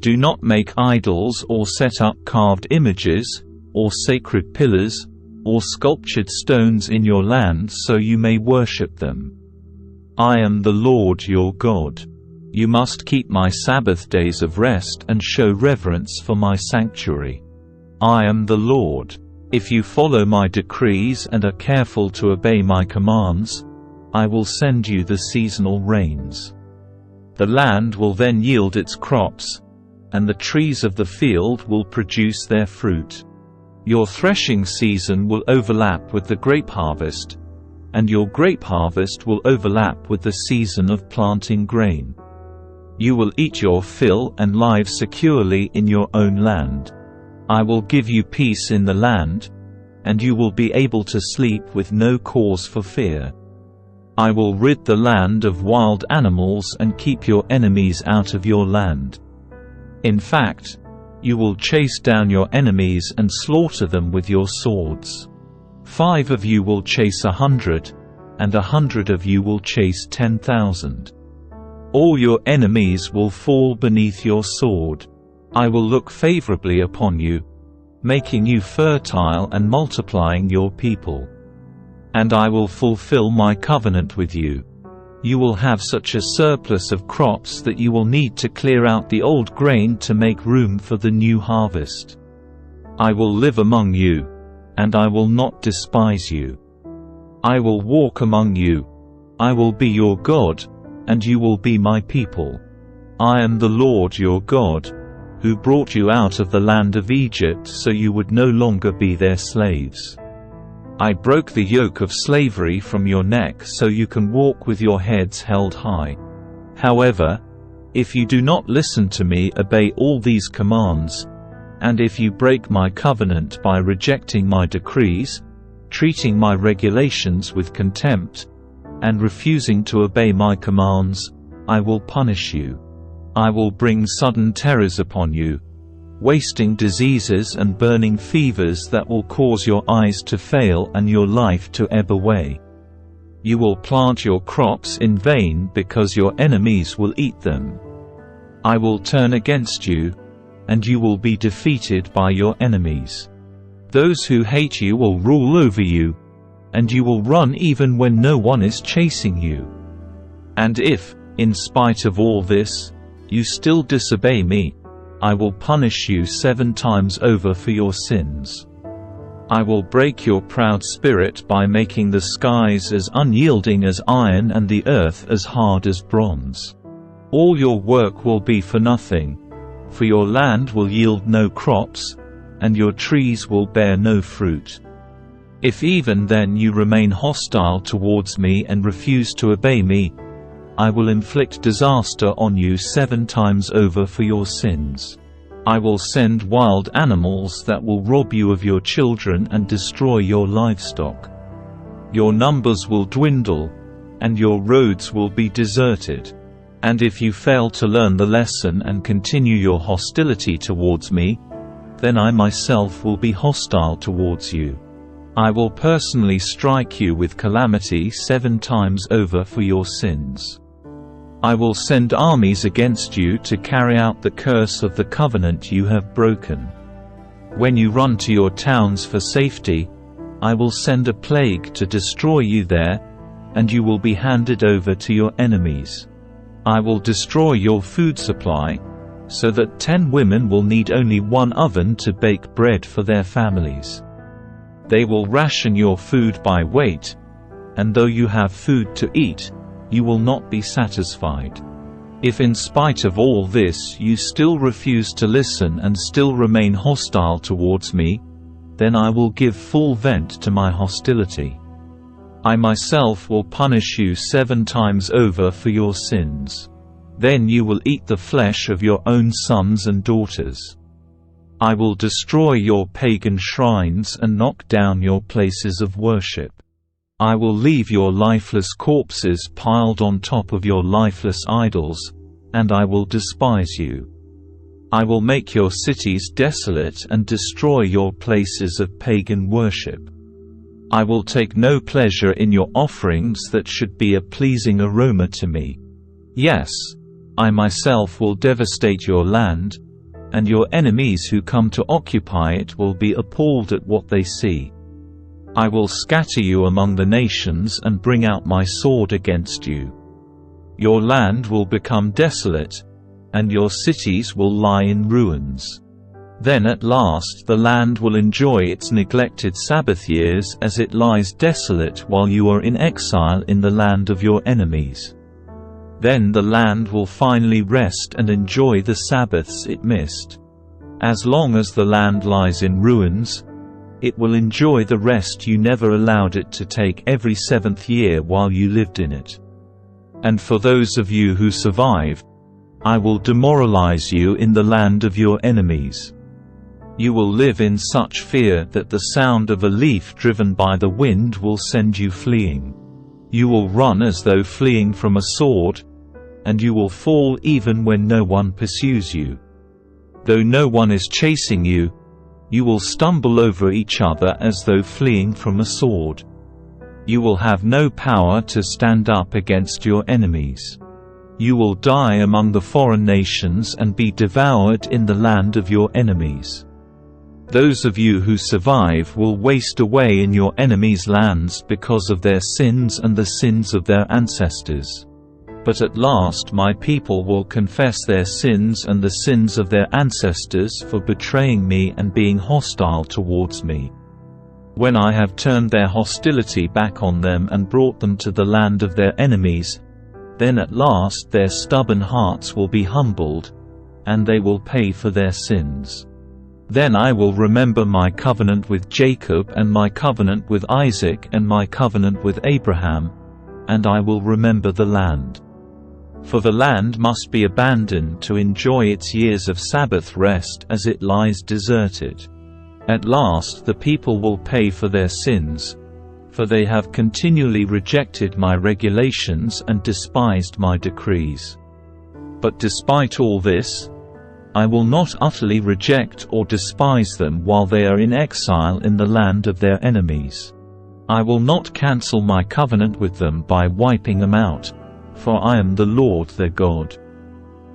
Do not make idols or set up carved images, or sacred pillars, or sculptured stones in your land so you may worship them. I am the Lord your God. You must keep my Sabbath days of rest and show reverence for my sanctuary. I am the Lord. If you follow my decrees and are careful to obey my commands, I will send you the seasonal rains. The land will then yield its crops, and the trees of the field will produce their fruit. Your threshing season will overlap with the grape harvest, and your grape harvest will overlap with the season of planting grain. You will eat your fill and live securely in your own land. I will give you peace in the land, and you will be able to sleep with no cause for fear. I will rid the land of wild animals and keep your enemies out of your land. In fact, you will chase down your enemies and slaughter them with your swords. 5 of you will chase 100, and 100 of you will chase 10,000. All your enemies will fall beneath your sword. I will look favorably upon you, making you fertile and multiplying your people. And I will fulfill my covenant with you. You will have such a surplus of crops that you will need to clear out the old grain to make room for the new harvest. I will live among you, and I will not despise you. I will walk among you. I will be your God, and you will be my people. I am the Lord your God, who brought you out of the land of Egypt so you would no longer be their slaves. I broke the yoke of slavery from your neck so you can walk with your heads held high. However, if you do not listen to me, obey all these commands, and if you break my covenant by rejecting my decrees, treating my regulations with contempt, and refusing to obey my commands, I will punish you. I will bring sudden terrors upon you, wasting diseases and burning fevers that will cause your eyes to fail and your life to ebb away. You will plant your crops in vain because your enemies will eat them. I will turn against you, and you will be defeated by your enemies. Those who hate you will rule over you, and you will run even when no one is chasing you. And if, in spite of all this, you still disobey me, I will punish you 7 times over for your sins. I will break your proud spirit by making the skies as unyielding as iron and the earth as hard as bronze. All your work will be for nothing, for your land will yield no crops, and your trees will bear no fruit. If even then you remain hostile towards me and refuse to obey me, I will inflict disaster on you 7 times over for your sins. I will send wild animals that will rob you of your children and destroy your livestock. Your numbers will dwindle, and your roads will be deserted. And if you fail to learn the lesson and continue your hostility towards me, then I myself will be hostile towards you. I will personally strike you with calamity 7 times over for your sins. I will send armies against you to carry out the curse of the covenant you have broken. When you run to your towns for safety, I will send a plague to destroy you there, and you will be handed over to your enemies. I will destroy your food supply, so that 10 women will need only 1 oven to bake bread for their families. They will ration your food by weight, and though you have food to eat, you will not be satisfied. If in spite of all this you still refuse to listen and still remain hostile towards me, then I will give full vent to my hostility. I myself will punish you 7 times over for your sins. Then you will eat the flesh of your own sons and daughters. I will destroy your pagan shrines and knock down your places of worship. I will leave your lifeless corpses piled on top of your lifeless idols, and I will despise you. I will make your cities desolate and destroy your places of pagan worship. I will take no pleasure in your offerings that should be a pleasing aroma to me. Yes, I myself will devastate your land, and your enemies who come to occupy it will be appalled at what they see. I will scatter you among the nations and bring out my sword against you. Your land will become desolate, and your cities will lie in ruins. Then at last the land will enjoy its neglected Sabbath years as it lies desolate while you are in exile in the land of your enemies. Then the land will finally rest and enjoy the Sabbaths it missed. As long as the land lies in ruins, it will enjoy the rest you never allowed it to take every seventh year while you lived in it. And for those of you who survive, I will demoralize you in the land of your enemies. You will live in such fear that the sound of a leaf driven by the wind will send you fleeing. You will run as though fleeing from a sword, and you will fall even when no one pursues you. Though no one is chasing you, you will stumble over each other as though fleeing from a sword. You will have no power to stand up against your enemies. You will die among the foreign nations and be devoured in the land of your enemies. Those of you who survive will waste away in your enemies' lands because of their sins and the sins of their ancestors. But at last my people will confess their sins and the sins of their ancestors for betraying me and being hostile towards me. When I have turned their hostility back on them and brought them to the land of their enemies, then at last their stubborn hearts will be humbled, and they will pay for their sins. Then I will remember my covenant with Jacob and my covenant with Isaac and my covenant with Abraham, and I will remember the land. For the land must be abandoned to enjoy its years of Sabbath rest as it lies deserted. At last the people will pay for their sins, for they have continually rejected my regulations and despised my decrees. But despite all this, I will not utterly reject or despise them while they are in exile in the land of their enemies. I will not cancel my covenant with them by wiping them out, for I am the Lord their God.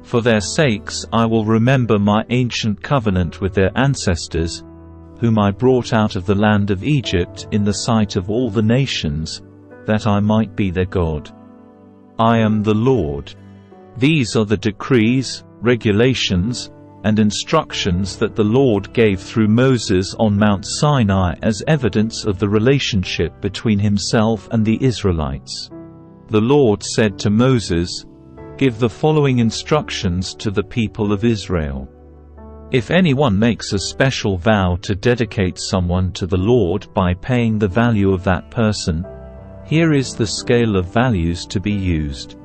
For their sakes I will remember my ancient covenant with their ancestors, whom I brought out of the land of Egypt in the sight of all the nations, that I might be their God. I am the Lord. These are the decrees, regulations, and instructions that the Lord gave through Moses on Mount Sinai as evidence of the relationship between himself and the Israelites. The Lord said to Moses, "Give the following instructions to the people of Israel. If anyone makes a special vow to dedicate someone to the Lord by paying the value of that person, here is the scale of values to be used.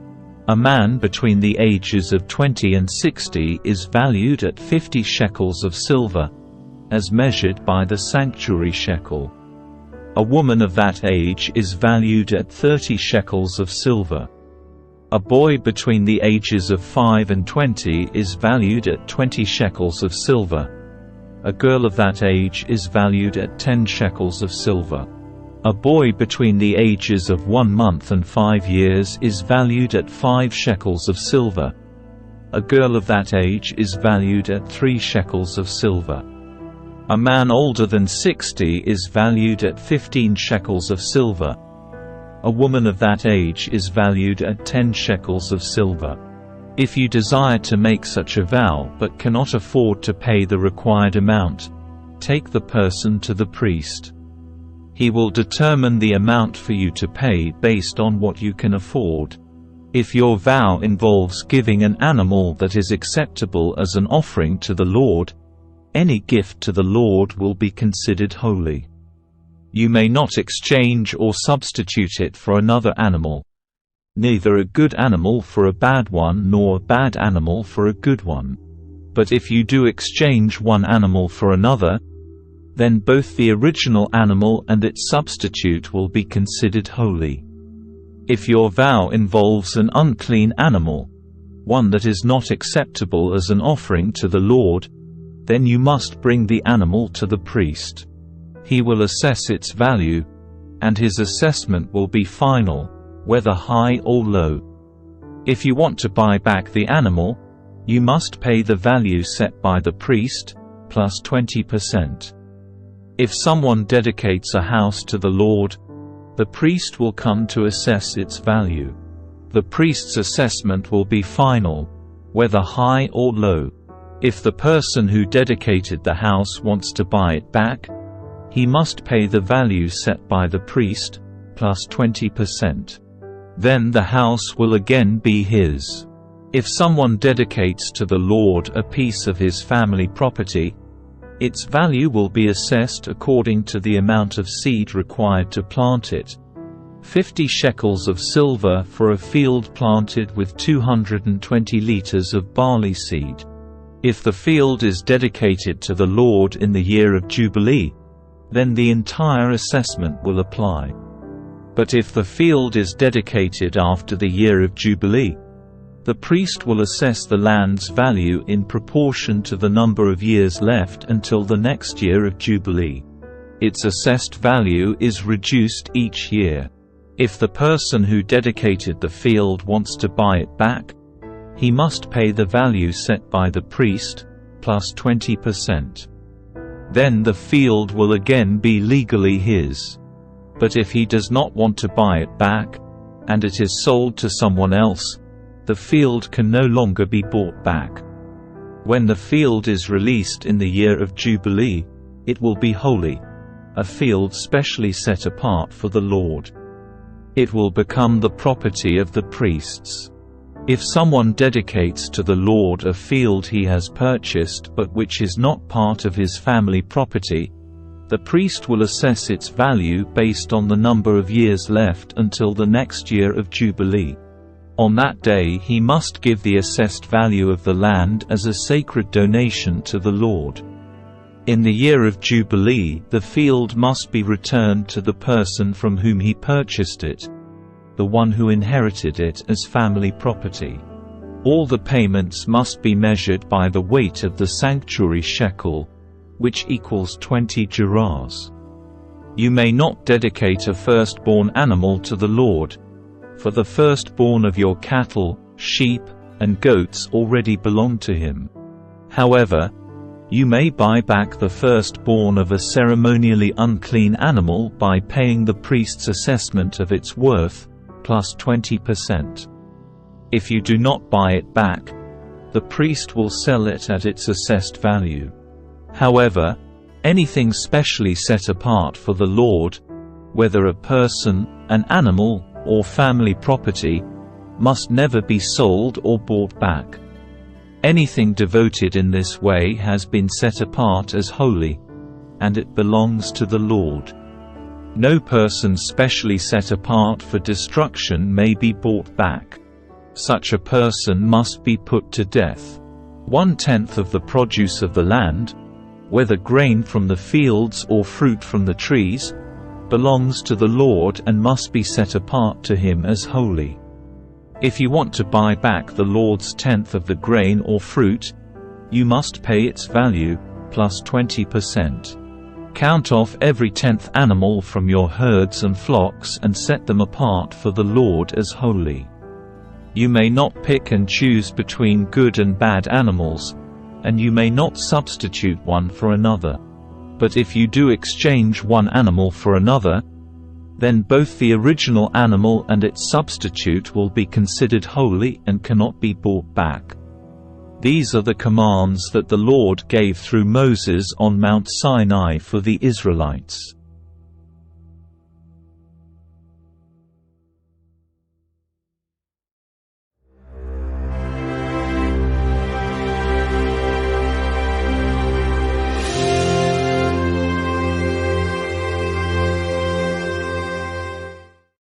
A man between the ages of 20 and 60 is valued at 50 shekels of silver, as measured by the sanctuary shekel. A woman of that age is valued at 30 shekels of silver. A boy between the ages of 5 and 20 is valued at 20 shekels of silver. A girl of that age is valued at 10 shekels of silver. A boy between the ages of 1 month and 5 years is valued at 5 shekels of silver. A girl of that age is valued at 3 shekels of silver. A man older than 60 is valued at 15 shekels of silver. A woman of that age is valued at 10 shekels of silver. If you desire to make such a vow but cannot afford to pay the required amount, take the person to the priest. He will determine the amount for you to pay based on what you can afford. If your vow involves giving an animal that is acceptable as an offering to the Lord, any gift to the Lord will be considered holy. You may not exchange or substitute it for another animal. Neither a good animal for a bad one nor a bad animal for a good one. But if you do exchange one animal for another, then both the original animal and its substitute will be considered holy. If your vow involves an unclean animal, one that is not acceptable as an offering to the Lord, then you must bring the animal to the priest. He will assess its value, and his assessment will be final, whether high or low. If you want to buy back the animal, You must pay the value set by the priest, plus 20%. If someone dedicates a house to the Lord, the priest will come to assess its value. The priest's assessment will be final, whether high or low. If the person who dedicated the house wants to buy it back, he must pay the value set by the priest, plus 20%. Then the house will again be his. If someone dedicates to the Lord a piece of his family property, its value will be assessed according to the amount of seed required to plant it. 50 shekels of silver for a field planted with 220 liters of barley seed. If the field is dedicated to the Lord in the year of Jubilee, then the entire assessment will apply. But if the field is dedicated after the year of Jubilee, the priest will assess the land's value in proportion to the number of years left until the next year of Jubilee. Its assessed value is reduced each year. If the person who dedicated the field wants to buy it back, he must pay the value set by the priest, plus 20%. Then the field will again be legally his. But if he does not want to buy it back, and it is sold to someone else, the field can no longer be bought back. When the field is released in the year of Jubilee, it will be holy, a field specially set apart for the Lord. It will become the property of the priests. If someone dedicates to the Lord a field he has purchased but which is not part of his family property, the priest will assess its value based on the number of years left until the next year of Jubilee. On that day he must give the assessed value of the land as a sacred donation to the Lord. In the year of Jubilee, the field must be returned to the person from whom he purchased it, the one who inherited it as family property. All the payments must be measured by the weight of the sanctuary shekel, which equals 20 gerahs. You may not dedicate a firstborn animal to the Lord, for the firstborn of your cattle, sheep, and goats already belong to him. However, you may buy back the firstborn of a ceremonially unclean animal by paying the priest's assessment of its worth, plus 20%. If you do not buy it back, the priest will sell it at its assessed value. However, anything specially set apart for the Lord, whether a person, an animal, or family property, must never be sold or bought back. Anything devoted in this way has been set apart as holy, and it belongs to the Lord. No person specially set apart for destruction may be bought back. Such a person must be put to death. 1/10 of the produce of the land, whether grain from the fields or fruit from the trees, belongs to the Lord and must be set apart to him as holy. If you want to buy back the Lord's 10th of the grain or fruit, you must pay its value, plus 20%. Count off every 10th animal from your herds and flocks and set them apart for the Lord as holy. You may not pick and choose between good and bad animals, and you may not substitute one for another. But if you do exchange one animal for another, then both the original animal and its substitute will be considered holy and cannot be bought back. These are the commands that the Lord gave through Moses on Mount Sinai for the Israelites.